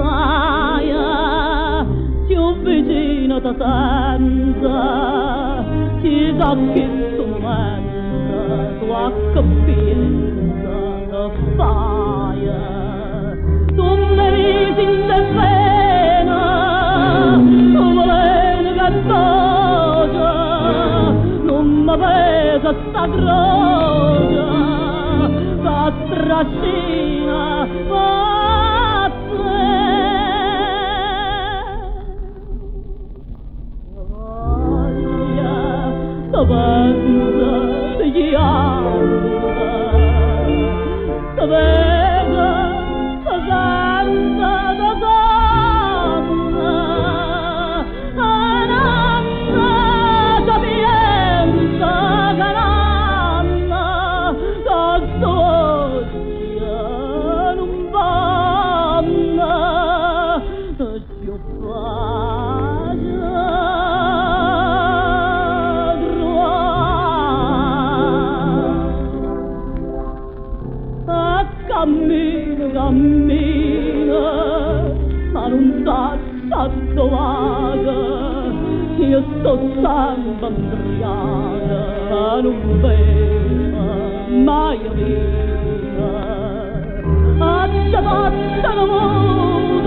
Maia, più vicino da senza, ti sa che sommenta, tua capienza da faia. Tu mi visi in te pena, tu volevi che voce, non mi pesa sta croce, va trascina, va Savanza degli anni, Savanza, Savanza da donna, Ananna, sapienza, Ananna, da soggia non vanna, più cammino, cammino, ma non sa dove, io sto sempre imbriaca, non vedo mai mia, faccia l'amore.